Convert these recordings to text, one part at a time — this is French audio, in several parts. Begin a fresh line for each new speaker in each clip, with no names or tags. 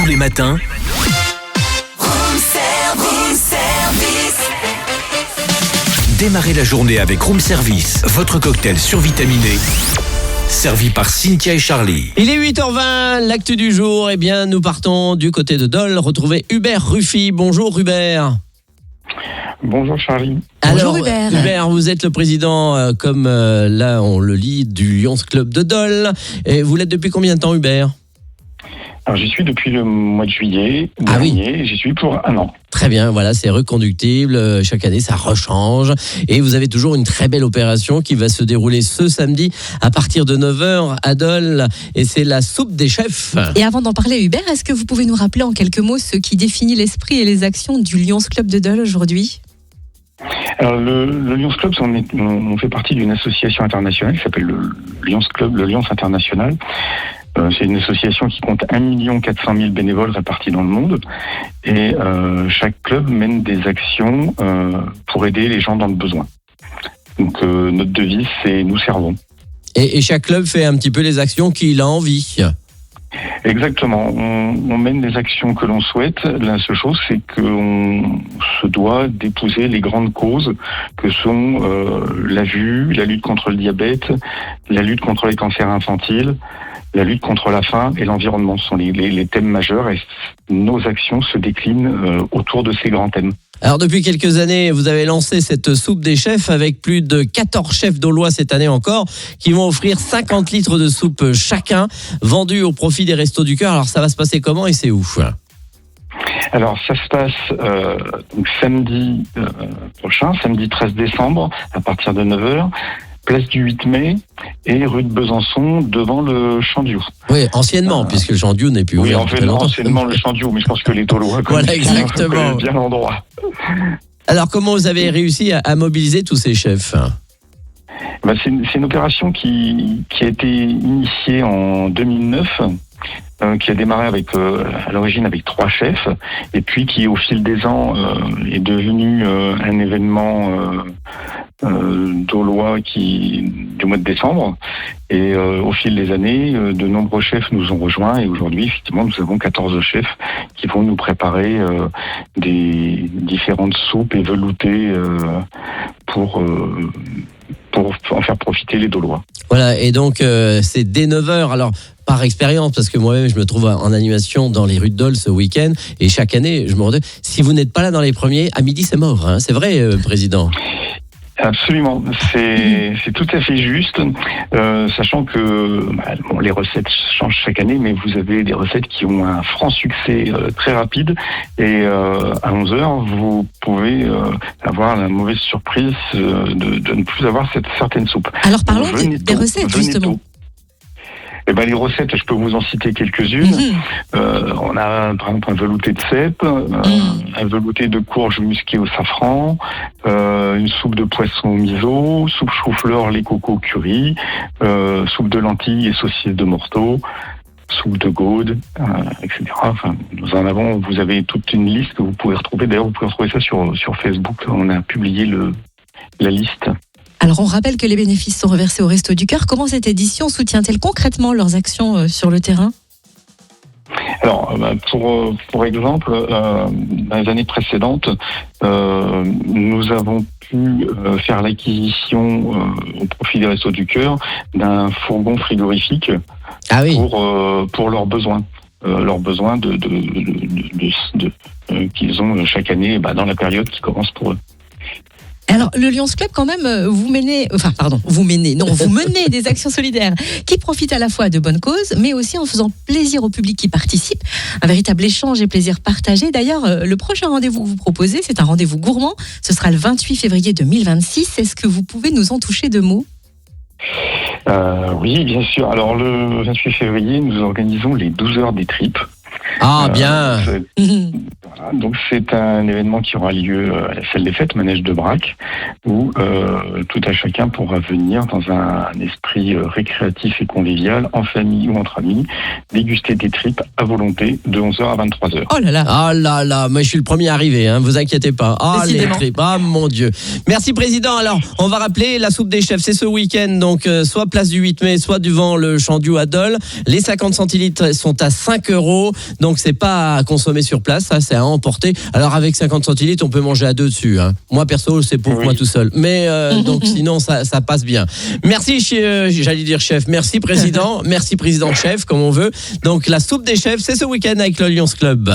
Tous les matins, démarrez la journée avec Room Service, votre cocktail survitaminé, servi par Cynthia et Charlie.
Il est 8h20, l'actu du jour. Eh bien, nous partons du côté de Dole, retrouver Hubert Ruffy. Bonjour Hubert.
Bonjour Charlie.
Alors,
Bonjour Hubert.
Hubert, vous êtes le président, là on le lit, du Lions Club de Dole. Et vous l'êtes depuis combien de temps Hubert ?
Alors j'y suis depuis le mois de juillet dernier, j'y suis pour 1 an.
Très bien, voilà, c'est reconductible. Chaque année, ça rechange. Et vous avez toujours une très belle opération qui va se dérouler ce samedi à partir de 9h à Dole. Et c'est la soupe des chefs.
Et avant d'en parler, Hubert, est-ce que vous pouvez nous rappeler en quelques mots ce qui définit l'esprit et les actions du Lions Club de Dole aujourd'hui ?
Alors le Lions Club, on fait partie d'une association internationale qui s'appelle le Lions Club, le Lions International. C'est une association qui compte 1 400 000 bénévoles répartis dans le monde. Et chaque club mène des actions pour aider les gens dans le besoin. Donc notre devise, c'est « Nous servons ».
Et chaque club fait un petit peu les actions qu'il a envie.
Exactement. On mène les actions que l'on souhaite. La seule chose, c'est qu'on se doit d'épouser les grandes causes que sont la vue, la lutte contre le diabète, la lutte contre les cancers infantiles, la lutte contre la faim et l'environnement. Ce sont les thèmes majeurs et nos actions se déclinent autour de ces grands thèmes.
Alors depuis quelques années, vous avez lancé cette soupe des chefs avec plus de 14 chefs dolois cette année encore qui vont offrir 50 litres de soupe chacun, vendus au profit des Restos du Cœur. Alors ça va se passer comment et c'est où ?
Alors ça se passe donc samedi prochain, samedi 13 décembre, à partir de 9h. Place du 8 mai et rue de Besançon devant le Champ du Haut.
Oui, anciennement, puisque le Champ du Haut n'est plus
Oui,
ouvert.
en fait, anciennement le Champ du Haut, mais je pense que les Dolois
Voilà, exactement.
connaissent bien l'endroit.
Alors comment vous avez réussi à mobiliser tous ces chefs ?
C'est une opération qui a été initiée en 2009, qui a démarré à l'origine avec 3 chefs, et puis qui au fil des ans est devenu un événement dolois du mois de décembre. Et au fil des années, de nombreux chefs nous ont rejoints et aujourd'hui, effectivement, nous avons 14 chefs qui vont nous préparer des différentes soupes et veloutées pour en faire profiter les Dolois.
Voilà, et donc c'est dès 9h. Alors, par expérience, parce que moi-même je me trouve en animation dans les rues de Dole ce week-end, et chaque année, je me redis, si vous n'êtes pas là dans les premiers, à midi c'est mort, hein. C'est vrai, Président ?
Absolument, c'est tout à fait juste, sachant que les recettes changent chaque année, mais vous avez des recettes qui ont un franc succès très rapide, et à 11h, vous pouvez avoir la mauvaise surprise de ne plus avoir cette certaine soupe.
Alors parlons des recettes, justement.
Les recettes, je peux vous en citer quelques-unes. On a par exemple un velouté de cèpe, un velouté de courge musquée au safran, une soupe de poisson au miso, soupe chou-fleur, lait coco curry, soupe de lentilles et saucisses de morteau, soupe de gaude, etc. Enfin, vous avez toute une liste que vous pouvez retrouver. D'ailleurs, vous pouvez retrouver ça sur Facebook. On a publié la liste.
Alors, on rappelle que les bénéfices sont reversés aux Restos du Cœur. Comment cette édition soutient-elle concrètement leurs actions sur le terrain ?
Alors, pour exemple, dans les années précédentes, nous avons pu faire l'acquisition au profit des Restos du Cœur d'un fourgon frigorifique pour leurs besoins. Leurs besoins qu'ils ont chaque année dans la période qui commence pour eux.
Alors, le Lions Club, quand même, vous menez des actions solidaires qui profitent à la fois de bonnes causes, mais aussi en faisant plaisir au public qui participe. Un véritable échange et plaisir partagé. D'ailleurs, le prochain rendez-vous que vous proposez, c'est un rendez-vous gourmand. Ce sera le 28 février 2026. Est-ce que vous pouvez nous en toucher 2 mots ?
Oui, bien sûr. Alors, le 28 février, nous organisons les 12 heures des tripes.
Ah, bien.
Donc c'est un événement qui aura lieu à la salle des fêtes, Manège de Brac, où tout à chacun pourra venir dans un esprit récréatif et convivial, en famille ou entre amis, déguster des tripes à volonté de 11h à 23h.
Oh là là.
Ah là là, moi je suis le premier arrivé, hein, vous inquiétez pas. Ah les
Décidément.
tripes, ah mon Dieu. Merci président. Alors on va rappeler la soupe des chefs, c'est ce week-end, donc soit place du 8 mai, soit devant le Champ-du à Dole. Les 50 centilitres sont à 5 €, donc c'est pas à consommer sur place, ça c'est à emporter. Alors avec 50 centilitres, on peut manger à deux dessus. Hein. Moi perso, c'est pour moi tout seul. Mais donc sinon ça passe bien. Merci, j'allais dire chef. Merci président. Merci président chef, comme on veut. Donc la soupe des chefs, c'est ce week-end avec le Lions Club.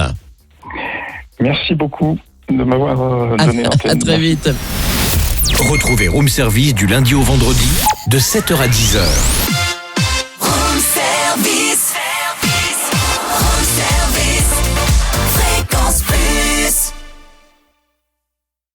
Merci beaucoup de m'avoir donné l'antenne.
À très vite.
Retrouvez Room Service du lundi au vendredi de 7h à 10h.